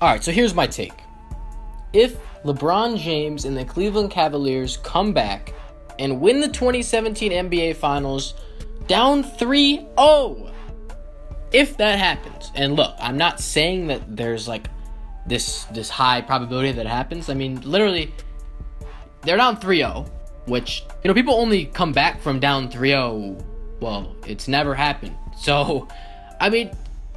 All right, so here's my take. If LeBron James and the Cleveland Cavaliers come back and win the 2017 NBA Finals down 3-0, if that happens, and look, I'm not saying that there's like this high probability that happens. I mean, literally, they're down 3-0, which, people only come back from down 3-0. Well, it's never happened. So, I mean,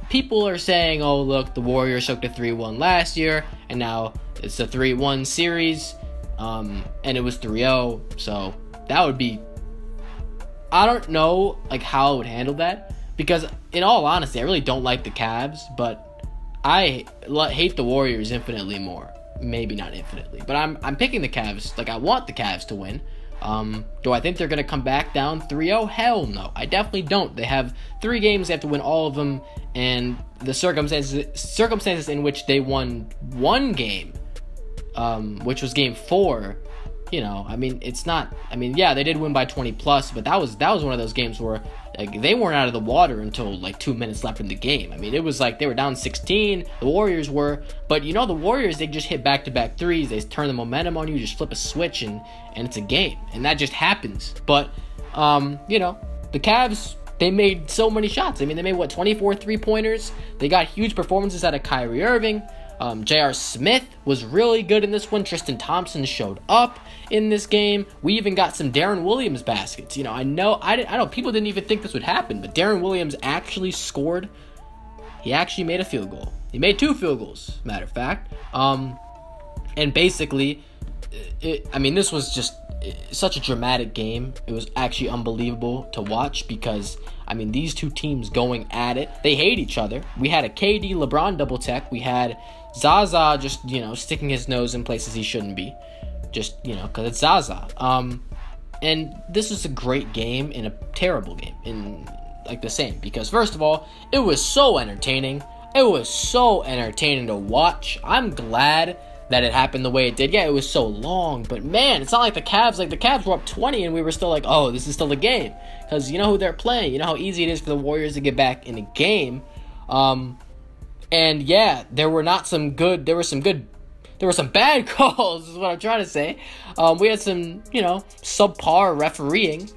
people are saying, oh, look, the Warriors took the 3-1 last year, and now it's a 3-1 series, and it was 3-0, so that would be, I don't know, like, how I would handle that, because, in all honesty, I really don't like the Cavs, but I hate the Warriors infinitely more. Maybe not infinitely, but I'm picking the Cavs. Like, I want the Cavs to win. Do I think they're going to come back down 3-0? Hell no. I definitely don't. They have 3 games. They have to win all of them. And the circumstances in which they won 1 game, which was game 4, I mean, it's not, I mean, yeah, they did win by 20 plus, but that was one of those games where, like, they weren't out of the water until like 2 minutes left in the game. I mean, it was like they were down 16, the Warriors were, but the Warriors, they just hit back-to-back threes, they turn the momentum on you, just flip a switch, and it's a game, and that just happens. But, the Cavs, they made so many shots. I mean, they made, 24 three-pointers, they got huge performances out of Kyrie Irving. J.R. Smith was really good in this one. Tristan Thompson showed up in this game. We even got some Darren Williams baskets. I know people didn't even think this would happen, but Darren Williams actually scored. He actually made a field goal. He made 2 field goals, matter of fact. And basically, this was just such a dramatic game. It was actually unbelievable to watch because, these two teams going at it, they hate each other. We had a KD LeBron double tech. We had Zaza just, sticking his nose in places he shouldn't be. Just, because it's Zaza. And this was a great game and a terrible game in, like, the same. Because, first of all, it was so entertaining. It was so entertaining to watch. I'm glad that it happened the way it did. Yeah, it was so long, but man, it's not like the Cavs were up 20 and we were still like, oh, this is still a game. Because you know who they're playing. You know how easy it is for the Warriors to get back in a game. And yeah, there were some bad calls, is what I'm trying to say. We had some, subpar refereeing.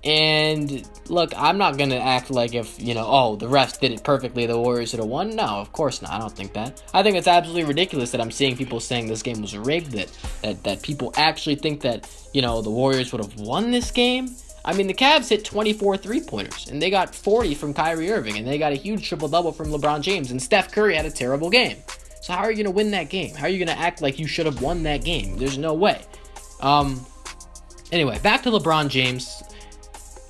And look, I'm not going to act like if, the refs did it perfectly, the Warriors should have won. No, of course not. I don't think that. I think it's absolutely ridiculous that I'm seeing people saying this game was rigged, that people actually think that, the Warriors would have won this game. I mean, the Cavs hit 24 three-pointers, and they got 40 from Kyrie Irving, and they got a huge triple-double from LeBron James, and Steph Curry had a terrible game. So how are you going to win that game? How are you going to act like you should have won that game? There's no way. Anyway, back to LeBron James.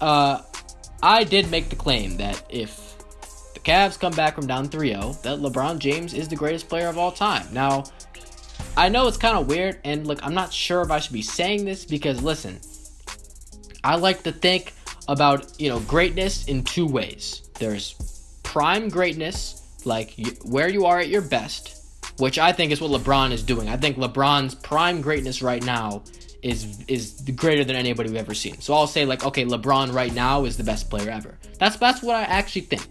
I did make the claim that if the Cavs come back from down 3-0, that LeBron James is the greatest player of all time. Now, I know it's kind of weird, and look, I'm not sure if I should be saying this because, listen, I like to think about, greatness in 2 ways. There's prime greatness, like where you are at your best, which I think is what LeBron is doing. I think LeBron's prime greatness right now is greater than anybody we've ever seen. So I'll say, like, okay, LeBron right now is the best player ever. That's what I actually think.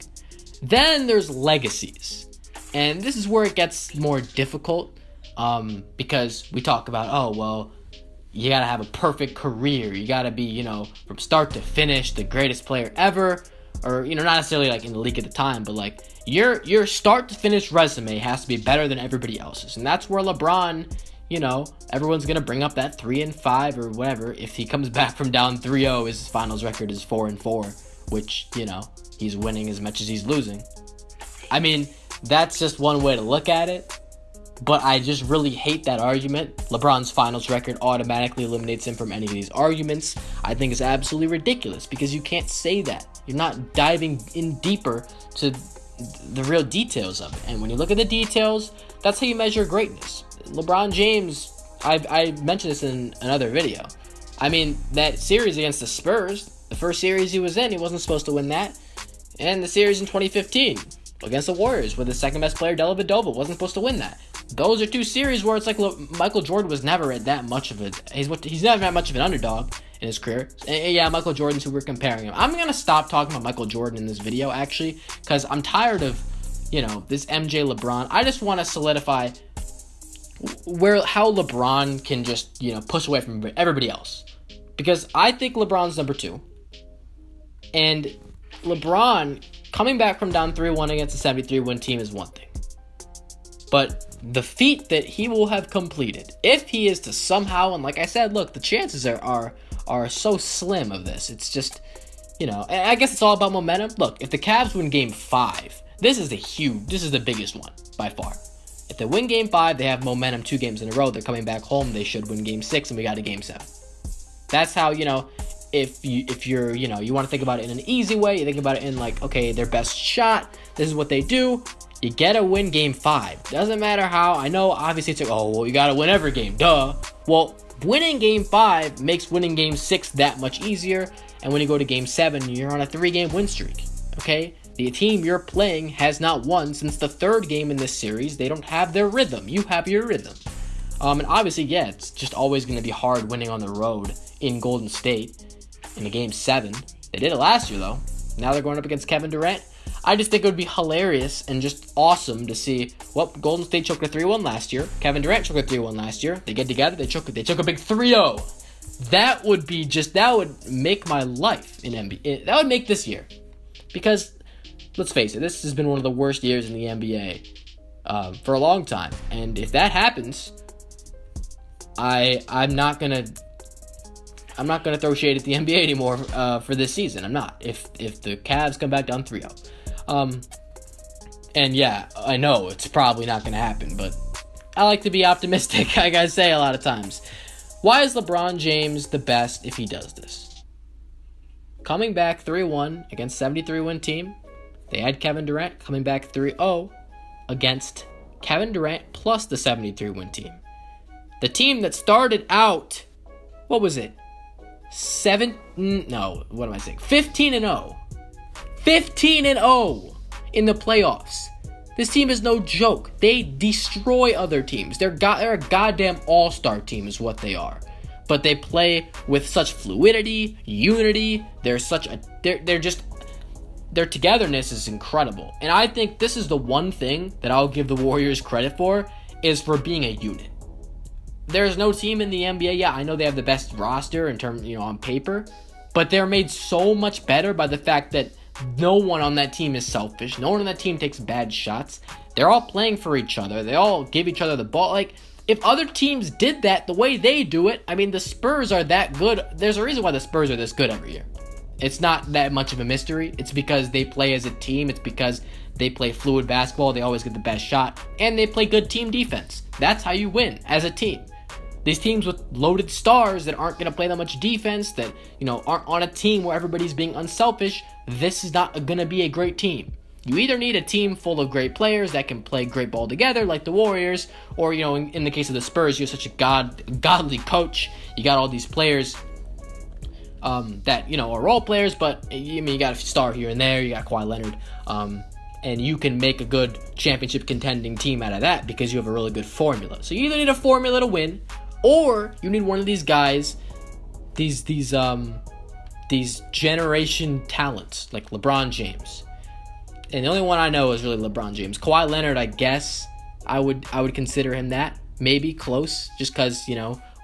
Then there's legacies. And this is where it gets more difficult because we talk about, oh, well, you got to have a perfect career. You got to be, from start to finish, the greatest player ever. Or, not necessarily like in the league at the time, but like your start to finish resume has to be better than everybody else's. And that's where LeBron, everyone's going to bring up that 3-5 or whatever. If he comes back from down 3-0, his finals record is 4-4, which, he's winning as much as he's losing. I mean, that's just one way to look at it. But I just really hate that argument. LeBron's finals record automatically eliminates him from any of these arguments. I think it's absolutely ridiculous because you can't say that. You're not diving in deeper to the real details of it. And when you look at the details, that's how you measure greatness. LeBron James, I mentioned this in another video. I mean, that series against the Spurs, the first series he was in, he wasn't supposed to win that. And the series in 2015 against the Warriors with the second best player, Dellavedova, wasn't supposed to win that. Those are 2 series where it's like, look, Michael Jordan was never at that much of he's never had much of an underdog in his career. And yeah, Michael Jordan's who we're comparing him. I'm going to stop talking about Michael Jordan in this video, actually, because I'm tired of this MJ LeBron. I just want to solidify how LeBron can just, push away from everybody else. Because I think LeBron's number 2. And LeBron coming back from down 3-1 against a 73-win team is one thing. But the feat that he will have completed, if he is to somehow, and like I said, look, the chances are so slim of this. It's just, and I guess it's all about momentum. Look, if the Cavs win game 5, this is the biggest one by far. If they win game 5, they have momentum 2 games in a row. They're coming back home. They should win game 6, and we got a game 7. That's how, if you're, you want to think about it in an easy way, you think about it in like, okay, their best shot. This is what they do. You gotta win game 5. Doesn't matter how. I know, obviously, it's like, oh, well, you gotta win every game. Duh. Well, winning game 5 makes winning game 6 that much easier. And when you go to game 7, you're on a 3-game win streak. Okay? The team you're playing has not won since the 3rd game in this series. They don't have their rhythm. You have your rhythm. And obviously, yeah, it's just always going to be hard winning on the road in Golden State in a game 7. They did it last year, though. Now they're going up against Kevin Durant. I just think it would be hilarious and just awesome to see what Golden State choked a 3-1 last year. Kevin Durant choked a 3-1 last year. They get together, they choke a big 3-0. That would make my life in NBA. That would make this year. Because, let's face it, this has been one of the worst years in the NBA for a long time. And if that happens, I'm not gonna throw shade at the NBA anymore for this season. I'm not. If the Cavs come back down 3-0. And yeah, I know it's probably not going to happen, but I like to be optimistic, like I say a lot of times. Why is LeBron James the best if he does this? Coming back 3-1 against 73-win team, they had Kevin Durant coming back 3-0 against Kevin Durant plus the 73-win team. The team that started out, what was it? 15-0. 15-0 in the playoffs. This team is no joke. They destroy other teams. They're a goddamn all-star team is what they are. But they play with such fluidity, unity. Their togetherness is incredible. And I think this is the one thing that I'll give the Warriors credit for, is for being a unit. There's no team in the NBA. Yeah, I know they have the best roster in terms, on paper, but they're made so much better by the fact that no one on that team is selfish. No one on that team takes bad shots. They're all playing for each other. They all give each other the ball. Like, if other teams did that the way they do it, I mean, the Spurs are that good. There's a reason why the Spurs are this good every year. It's not that much of a mystery. It's because they play as a team. It's because they play fluid basketball. They always get the best shot. And they play good team defense. That's how you win as a team. These teams with loaded stars that aren't going to play that much defense, that, aren't on a team where everybody's being unselfish, this is not going to be a great team. You either need a team full of great players that can play great ball together, like the Warriors, or, in the case of the Spurs, you have such a godly coach. You got all these players that, are role players, but, you got a star here and there. You got Kawhi Leonard, and you can make a good championship contending team out of that because you have a really good formula. So you either need a formula to win, or you need one of these guys, these generation talents like LeBron James. And the only one I know is really LeBron James. Kawhi Leonard, I guess I would consider him that. Maybe close, just because,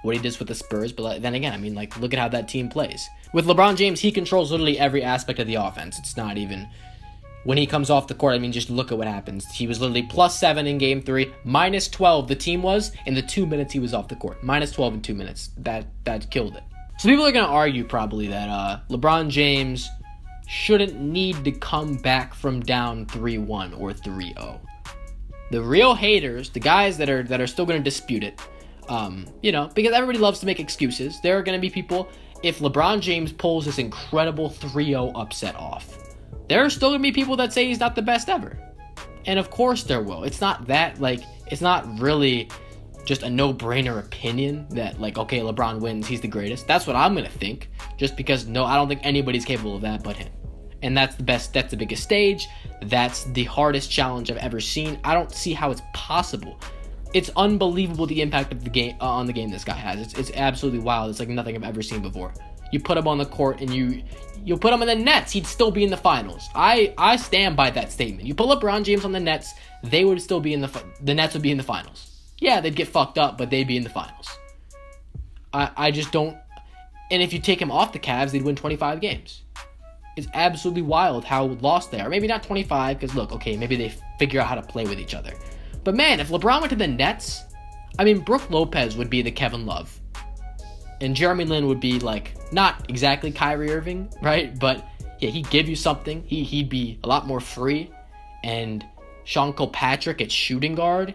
what he does with the Spurs. But then again, look at how that team plays. With LeBron James, he controls literally every aspect of the offense. It's not even... When he comes off the court, just look at what happens. He was literally +7 in Game 3, -12 the team was in the 2 minutes he was off the court. -12 in 2 minutes. That killed it. So people are going to argue probably that LeBron James shouldn't need to come back from down 3-1 or 3-0. The real haters, the guys that are still going to dispute it, because everybody loves to make excuses. There are going to be people, if LeBron James pulls this incredible 3-0 upset off, there are still going to be people that say he's not the best ever. And of course there will. It's not that, it's not really just a no-brainer opinion that, okay, LeBron wins, he's the greatest. That's what I'm going to think. Just because, no, I don't think anybody's capable of that but him. And that's the biggest stage. That's the hardest challenge I've ever seen. I don't see how it's possible. It's unbelievable the impact of the game on the game this guy has. It's absolutely wild. It's like nothing I've ever seen before. you put him on the court and you put him in the Nets, he'd still be in the finals. I stand by that statement. You put LeBron James on the Nets, they would still be in the Nets would be in the finals. Yeah, they'd get fucked up, but they'd be in the finals. I just don't. And if you take him off the Cavs, they'd win 25 games. It's absolutely wild how lost they are. Maybe not 25, because look, okay, maybe they figure out how to play with each other. But man, if LeBron went to the Nets, I mean, Brook Lopez would be the Kevin Love. And Jeremy Lin would be like, not exactly Kyrie Irving, right? But yeah, he'd give you something. He'd be a lot more free. And Sean Kilpatrick at shooting guard,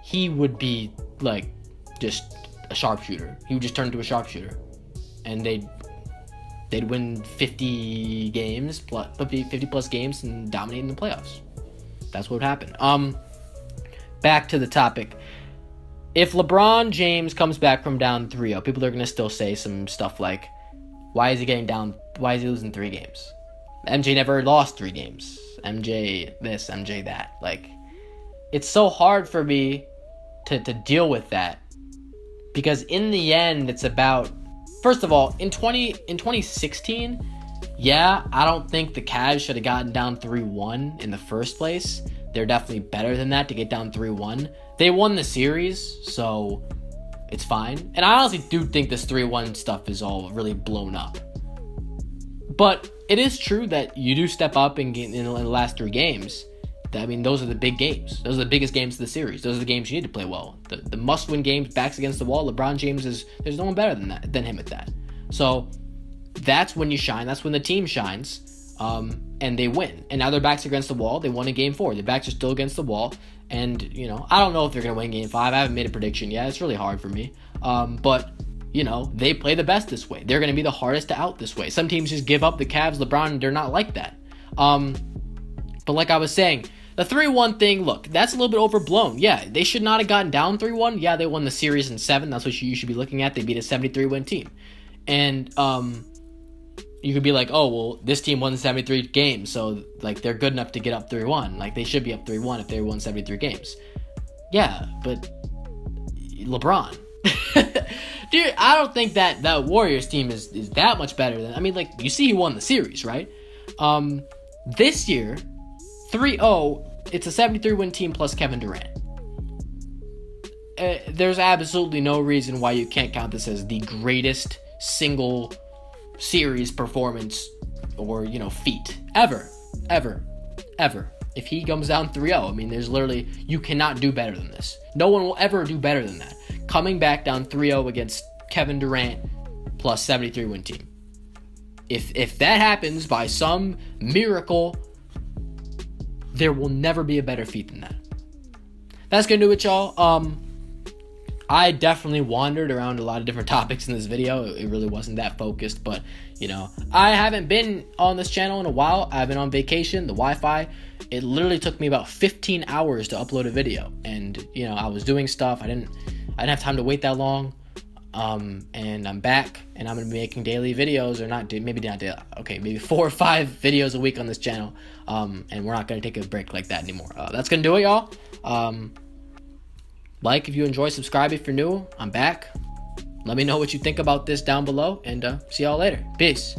he would be like just a sharpshooter. He would just turn into a sharpshooter. And they'd win 50 games, 50 plus games and dominate in the playoffs. That's what would happen. Back to the topic. If LeBron James comes back from down 3-0, people are going to still say some stuff like, why is he getting down? Why is he losing 3 games? MJ never lost 3 games. MJ this, MJ that. Like, it's so hard for me to deal with that. Because in the end, it's about, first of all, in 2016, yeah, I don't think the Cavs should have gotten down 3-1 in the first place. They're definitely better than that to get down 3-1. They won the series, so it's fine. And I honestly do think this 3-1 stuff is all really blown up. But it is true that you do step up in the last 3 games. I mean, those are the big games. Those are the biggest games of the series. Those are the games you need to play well. The must-win games, backs against the wall. LeBron James there's no one better than him at that. So that's when you shine. That's when the team shines, and they win. And now their backs against the wall. They won in Game 4. Their backs are still against the wall. And, I don't know if they're going to win Game 5. I haven't made a prediction yet. It's really hard for me. But, they play the best this way. They're going to be the hardest to out this way. Some teams just give up the Cavs, LeBron, they're not like that. But like I was saying, the 3-1 thing, look, that's a little bit overblown. Yeah, they should not have gotten down 3-1. Yeah, they won the series in 7. That's what you should be looking at. They beat a 73-win team. And you could be like, oh, well, this team won 73 games, so, like, they're good enough to get up 3-1. Like, they should be up 3-1 if they won 73 games. Yeah, but LeBron. Dude, I don't think that Warriors team is that much better than... I mean, like, you see he won the series, right? This year, 3-0, it's a 73-win team plus Kevin Durant. There's absolutely no reason why you can't count this as the greatest single series performance or, feat ever. If he comes down 3-0, I mean, there's literally, you cannot do better than this. No one will ever do better than that. Coming back down 3-0 against Kevin Durant plus 73-win team. If that happens by some miracle, there will never be a better feat than that. That's going to do it, y'all. I definitely wandered around a lot of different topics in this video. It really wasn't that focused, but, I haven't been on this channel in a while. I've been on vacation. The Wi-Fi, it literally took me about 15 hours to upload a video. And, I was doing stuff. I didn't have time to wait that long. And I'm back, and I'm going to be making daily videos, or maybe not daily. Okay, maybe 4 or 5 videos a week on this channel. And we're not going to take a break like that anymore. That's going to do it, y'all. Like if you enjoy, subscribe if you're new. I'm back. Let me know what you think about this down below, and see y'all later. Peace.